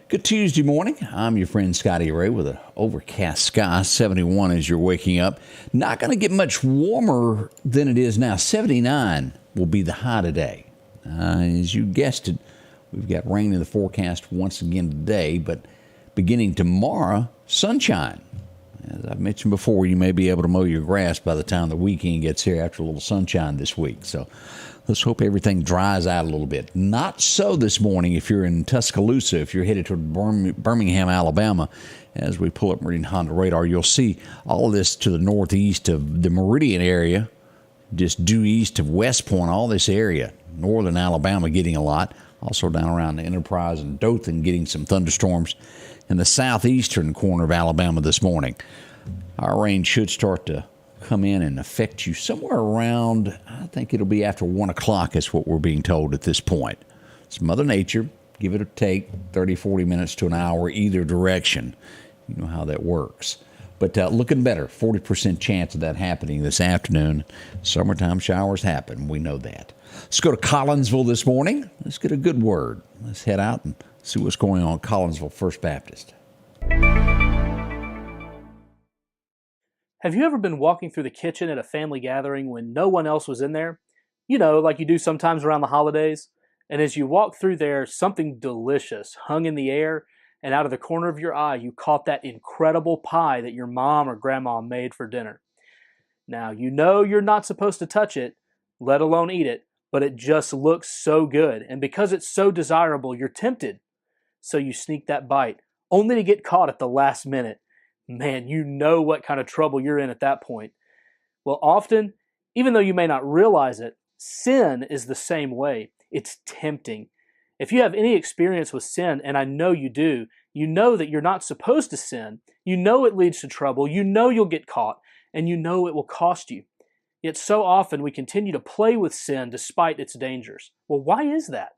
Good Tuesday morning. I'm your friend Scotty Ray with an overcast sky, 71 as you're waking up. Not going to get much warmer than it is now. 79 will be the high today. As you guessed it, we've got rain in the forecast once again today, but beginning tomorrow, sunshine. As I've mentioned before, you may be able to mow your grass by the time the weekend gets here after a little sunshine this week. So let's hope everything dries out a little bit. Not so this morning if you're in Tuscaloosa, if you're headed toward Birmingham, Alabama. As we pull up Meridian Honda radar, you'll see all of this to the northeast of the Meridian area, just due east of West Point, all this area. Northern Alabama getting a lot. Also down around the Enterprise and Dothan getting some thunderstorms in the southeastern corner of Alabama this morning. Our rain should start to come in and affect you somewhere around, I think it'll be after 1 o'clock is what we're being told at this point. It's Mother Nature. Give it a take, 30, 40 minutes to an hour either direction. You know how that works. But looking better, 40% chance of that happening this afternoon. Summertime showers happen. We know that. Let's go to Collinsville this morning. Let's get a good word. Let's head out and see what's going on at Collinsville First Baptist. Have you ever been walking through the kitchen at a family gathering when no one else was in there? You know, like you do sometimes around the holidays. And as you walk through there, something delicious hung in the air, and out of the corner of your eye, you caught that incredible pie that your mom or grandma made for dinner. Now, you know you're not supposed to touch it, let alone eat it, but it just looks so good. And because it's so desirable, you're tempted. So you sneak that bite, only to get caught at the last minute. Man, you know what kind of trouble you're in at that point. Well, often, even though you may not realize it, sin is the same way. It's tempting. If you have any experience with sin, and I know you do, you know that you're not supposed to sin. You know it leads to trouble. You know you'll get caught, and you know it will cost you. Yet so often we continue to play with sin despite its dangers. Well, why is that?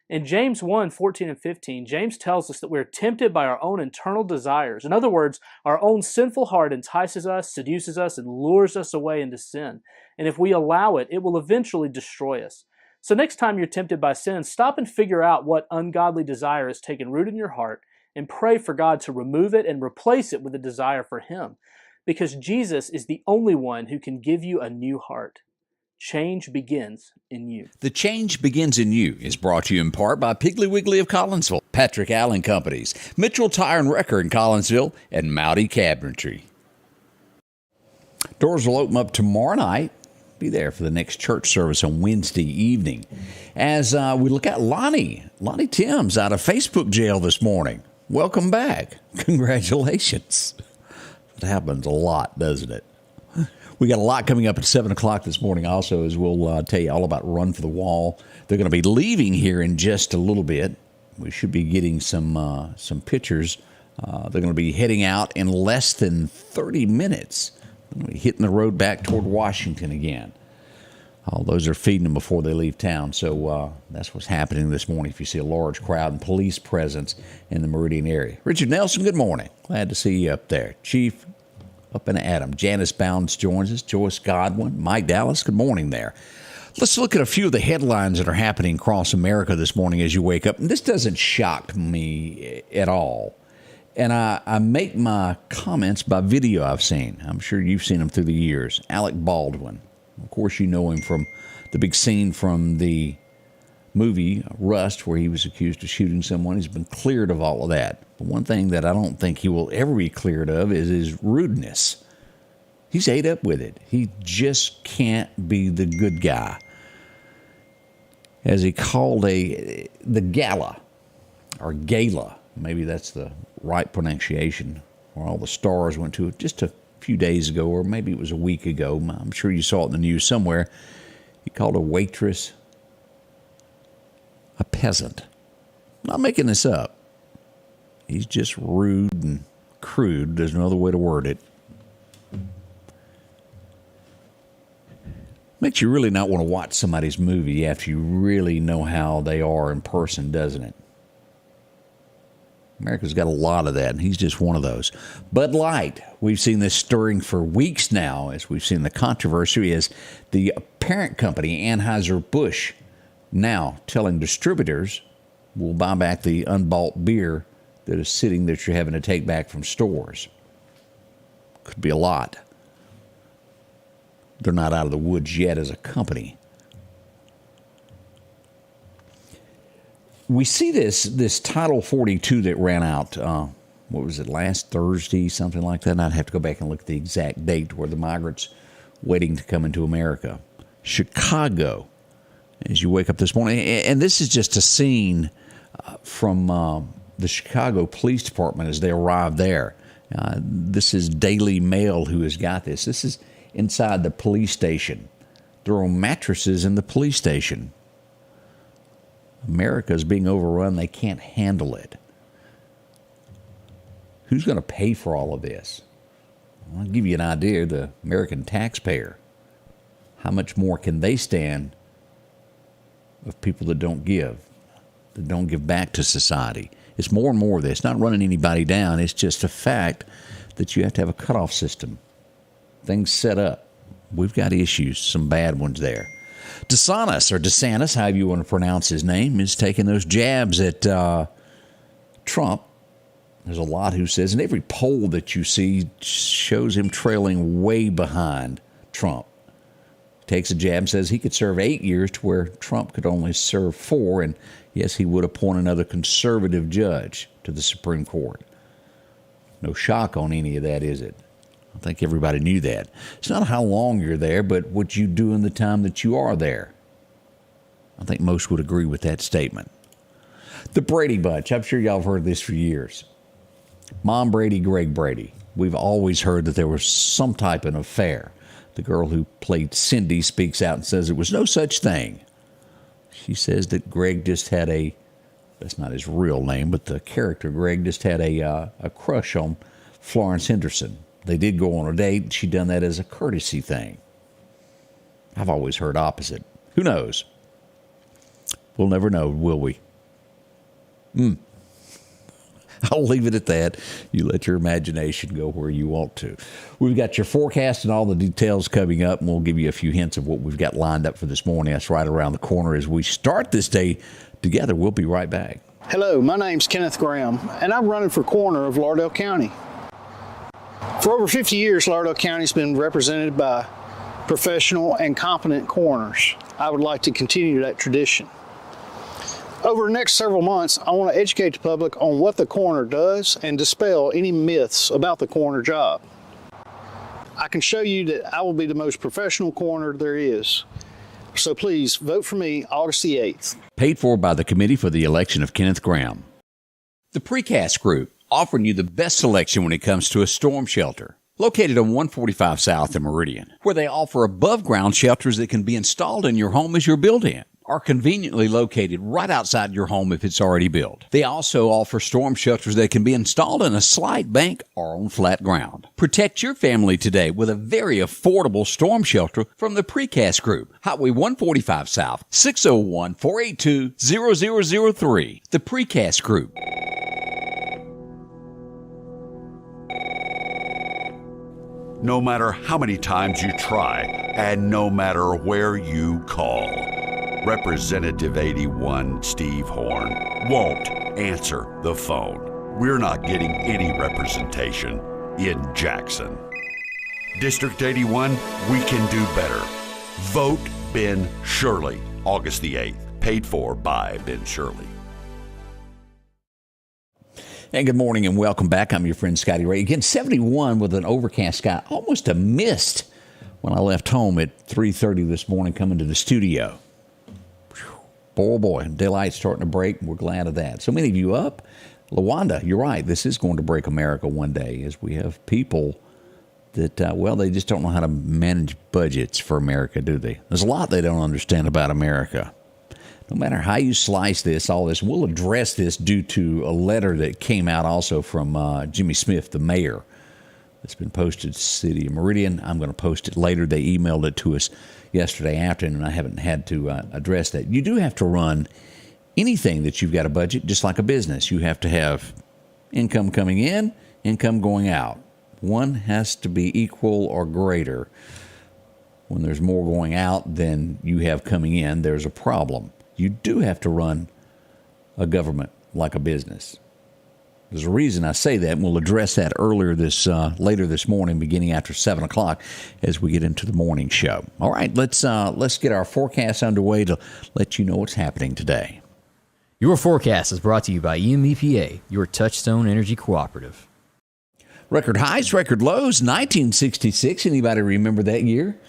In James 1, 14 and 15, James tells us that we're tempted by our own internal desires. In other words, our own sinful heart entices us, seduces us, and lures us away into sin. And if we allow it, it will eventually destroy us. So next time you're tempted by sin, stop and figure out what ungodly desire has taken root in your heart and pray for God to remove it and replace it with a desire for Him. Because Jesus is the only one who can give you a new heart. Change begins in you. The Change Begins in You is brought to you in part by Piggly Wiggly of Collinsville, Patrick Allen Companies, Mitchell Tire and Wrecker in Collinsville, and Mowdy Cabinetry. Doors will open up tomorrow night. Be there for the next church service on Wednesday evening. As we look at Lonnie Timms out of Facebook jail this morning. Welcome back. Congratulations. It happens a lot, doesn't it? We got a lot coming up at 7 o'clock this morning also, as we'll tell you all about Run for the Wall. They're going to be leaving here in just a little bit. We should be getting some pictures. They're going to be heading out in less than 30 minutes. They're going to be hitting the road back toward Washington again. All those are feeding them before they leave town. So that's what's happening this morning if you see a large crowd and police presence in the Meridian area. Richard Nelson, good morning. Glad to see you up there. Chief, up in Adam. Janice Bounds joins us. Joyce Godwin. Mike Dallas, good morning there. Let's look at a few of the headlines that are happening across America this morning as you wake up. And this doesn't shock me at all. And I make my comments by video I've seen. I'm sure you've seen them through the years. Alec Baldwin. Of course, you know him from the big scene from the movie Rust, where he was accused of shooting someone. He's been cleared of all of that. But one thing that I don't think he will ever be cleared of is his rudeness. He's ate up with it. He just can't be the good guy. As he called the gala, or gala, maybe that's the right pronunciation, where all the stars went to it just a few days ago, or maybe it was a week ago. I'm sure you saw it in the news somewhere. He called a waitress a peasant. I'm not making this up. He's just rude and crude. There's no other way to word it. Makes you really not want to watch somebody's movie after you really know how they are in person, doesn't it? America's got a lot of that, and he's just one of those. Bud Light, we've seen this stirring for weeks now, as we've seen the controversy as the parent company, Anheuser-Busch, now telling distributors we'll buy back the unbought beer that is sitting that you're having to take back from stores. Could be a lot. They're not out of the woods yet as a company. We see this Title 42 that ran out, what was it, last Thursday, something like that? And I'd have to go back and look at the exact date where the migrants waiting to come into America. Chicago, as you wake up this morning. And this is just a scene from the Chicago Police Department as they arrive there. This is Daily Mail who has got this. This is inside the police station. There are mattresses in the police station. America is being overrun. They can't handle it. Who's going to pay for all of this? I'll give you an idea. The American taxpayer. How much more can they stand of people that don't give back to society? It's more and more of this. Not running anybody down. It's just a fact that you have to have a cutoff system. Things set up. We've got issues, some bad ones there. DeSantis, however you want to pronounce his name, is taking those jabs at Trump. There's a lot who says, and every poll that you see shows him trailing way behind Trump. Takes a jab and says he could serve 8 years to where Trump could only serve 4, and yes, he would appoint another conservative judge to the Supreme Court. No shock on any of that, is it? I think everybody knew that. It's not how long you're there, but what you do in the time that you are there. I think most would agree with that statement. The Brady Bunch. I'm sure y'all have heard this for years. Mom Brady, Greg Brady. We've always heard that there was some type of affair. The girl who played Cindy speaks out and says there was no such thing. She says that Greg just had that's not his real name, but the character Greg just had a crush on Florence Henderson. They did go on a date. She done that as a courtesy thing. I've always heard opposite. Who knows? We'll never know, will we? I'll leave it at that. You let your imagination go where you want to. We've got your forecast and all the details coming up, and we'll give you a few hints of what we've got lined up for this morning. That's right around the corner as we start this day together. We'll be right back. Hello, my name's Kenneth Graham, and I'm running for coroner of Lauderdale County. For over 50 years, Lauderdale County's been represented by professional and competent coroners. I would like to continue that tradition. Over the next several months, I want to educate the public on what the coroner does and dispel any myths about the coroner job. I can show you that I will be the most professional coroner there is. So please vote for me August the 8th. Paid for by the Committee for the Election of Kenneth Graham. The Precast Group, offering you the best selection when it comes to a storm shelter. Located on 145 South in Meridian, where they offer above-ground shelters that can be installed in your home as you're built in, are conveniently located right outside your home if it's already built. They also offer storm shelters that can be installed in a slight bank or on flat ground. Protect your family today with a very affordable storm shelter from the Precast Group. Highway 145 South, 601-482-0003. The Precast Group. No matter how many times you try, and no matter where you call, Representative 81 Steve Horn won't answer the phone. We're not getting any representation in Jackson. District 81, we can do better. Vote Ben Shirley, August the 8th. Paid for by Ben Shirley. And good morning and welcome back. I'm your friend Scotty Ray. Again, 71 with an overcast sky. Almost a mist when I left home at 3:30 this morning coming to the studio. Whew. Boy, daylight's starting to break. We're glad of that. So many of you up. LaWanda, you're right. This is going to break America one day as we have people that, they just don't know how to manage budgets for America, do they? There's a lot they don't understand about America. No matter how you slice this, all this, we'll address this due to a letter that came out also from Jimmy Smith, the mayor. It's been posted to the City of Meridian. I'm going to post it later. They emailed it to us yesterday afternoon, and I haven't had to address that. You do have to run anything that you've got a budget, just like a business. You have to have income coming in, income going out. One has to be equal or greater. When there's more going out than you have coming in, there's a problem. You do have to run a government like a business. There's a reason I say that, and we'll address that later this morning, beginning after 7 o'clock, as we get into the morning show. All right, let's get our forecast underway to let you know what's happening today. Your forecast is brought to you by EMEPA, your Touchstone Energy Cooperative. Record highs, record lows, 1966. Anybody remember that year?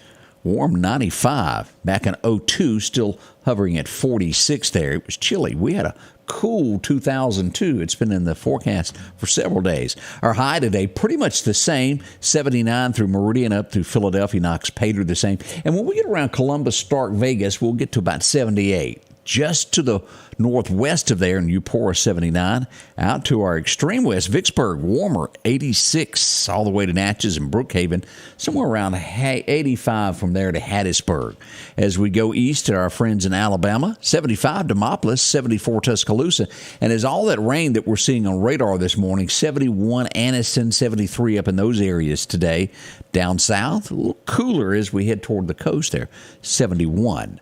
Warm 95. Back in 02, still hovering at 46 there. It was chilly. We had a cool 2002. It's been in the forecast for several days. Our high today, pretty much the same, 79 through Meridian up through Philadelphia, Knox, Pater, the same. And when we get around Columbus, Stark, Vegas, we'll get to about 78. Just to the northwest of there in Eupora, 79. Out to our extreme west, Vicksburg, warmer, 86, all the way to Natchez and Brookhaven, somewhere around 85 from there to Hattiesburg. As we go east to our friends in Alabama, 75 Demopolis, 74 Tuscaloosa, and as all that rain that we're seeing on radar this morning, 71 Anniston, 73 up in those areas today. Down south, a little cooler as we head toward the coast there, 71.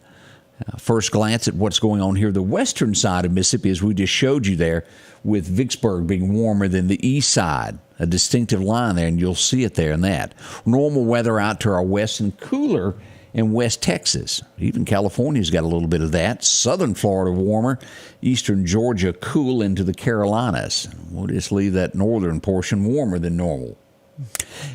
First glance at what's going on here, the western side of Mississippi, as we just showed you there, with Vicksburg being warmer than the east side, a distinctive line there, and you'll see it there in that. Normal weather out to our west and cooler in West Texas. Even California's got a little bit of that. Southern Florida warmer, eastern Georgia cool into the Carolinas. We'll just leave that northern portion warmer than normal.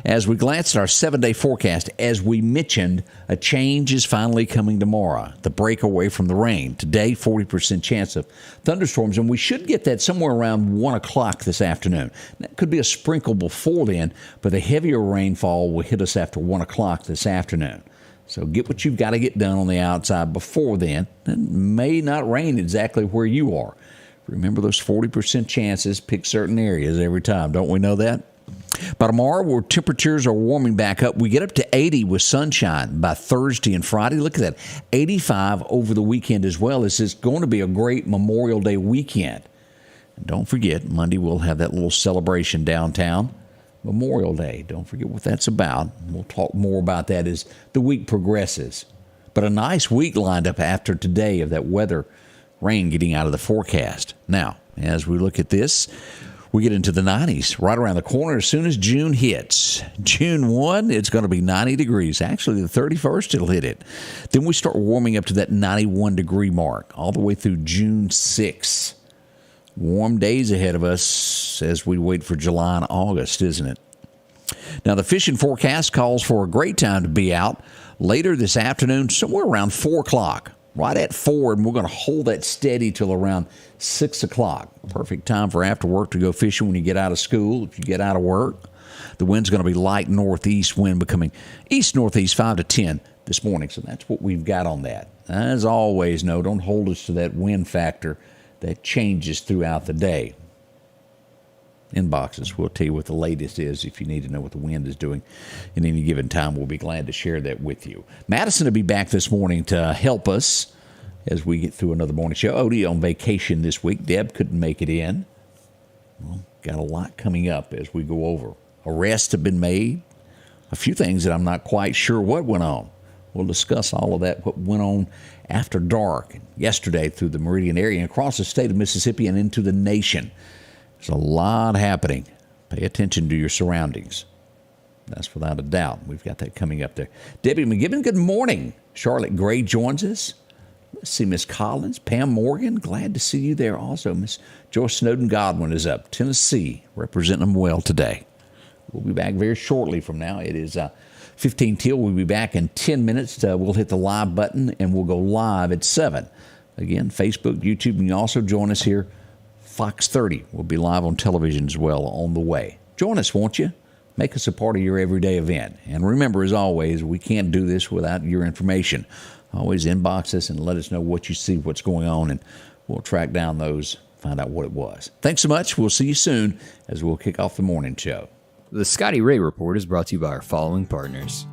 As we glance at our 7-day forecast, as we mentioned, a change is finally coming tomorrow. The break away from the rain. Today, 40% chance of thunderstorms, and we should get that somewhere around 1 o'clock this afternoon. That could be a sprinkle before then, but the heavier rainfall will hit us after 1 o'clock this afternoon. So get what you've got to get done on the outside before then. It may not rain exactly where you are. Remember those 40% chances, pick certain areas every time. Don't we know that? By tomorrow, where temperatures are warming back up, we get up to 80 with sunshine by Thursday and Friday. Look at that, 85 over the weekend as well. This is going to be a great Memorial Day weekend. And don't forget, Monday we'll have that little celebration downtown, Memorial Day. Don't forget what that's about. We'll talk more about that as the week progresses. But a nice week lined up after today of that weather, rain getting out of the forecast. Now, as we look at this, we get into the 90s right around the corner as soon as June hits. June 1, it's going to be 90 degrees. Actually, the 31st, it'll hit it. Then we start warming up to that 91-degree mark all the way through June 6. Warm days ahead of us as we wait for July and August, isn't it? Now, the fishing forecast calls for a great time to be out later this afternoon, somewhere around 4 o'clock. Right at 4, and we're going to hold that steady till around 6 o'clock. Perfect time for after work to go fishing when you get out of school, if you get out of work. The wind's going to be light northeast wind, becoming east-northeast 5 to 10 this morning. So that's what we've got on that. As always, no, don't hold us to that wind factor that changes throughout the day. Inboxes, we'll tell you what the latest is if you need to know what the wind is doing in any given time. We'll be glad to share that with you. Madison will be back this morning to help us as we get through another morning show. Odie on vacation this week. Deb couldn't make it in. Well, got a lot coming up as we go over. Arrests have been made. A few things that I'm not quite sure what went on. We'll discuss all of that, what went on after dark yesterday through the Meridian area and across the state of Mississippi and into the nation. There's a lot happening. Pay attention to your surroundings. That's without a doubt. We've got that coming up there. Debbie McGibbon, good morning. Charlotte Gray joins us. Let's see Miss Collins, Pam Morgan. Glad to see you there also. Miss Joyce Snowden Godwin is up. Tennessee, representing them well today. We'll be back very shortly from now. It is 15 till. We'll be back in 10 minutes. We'll hit the live button, and we'll go live at 7. Again, Facebook, YouTube, and you also join us here. Fox 30 will be live on television as well on the way. Join us, won't you? Make us a part of your everyday event. And remember, as always, we can't do this without your information. Always inbox us and let us know what you see, what's going on, and we'll track down those, find out what it was. Thanks so much. We'll see you soon as we'll kick off the morning show. The Scotty Ray Report is brought to you by our following partners.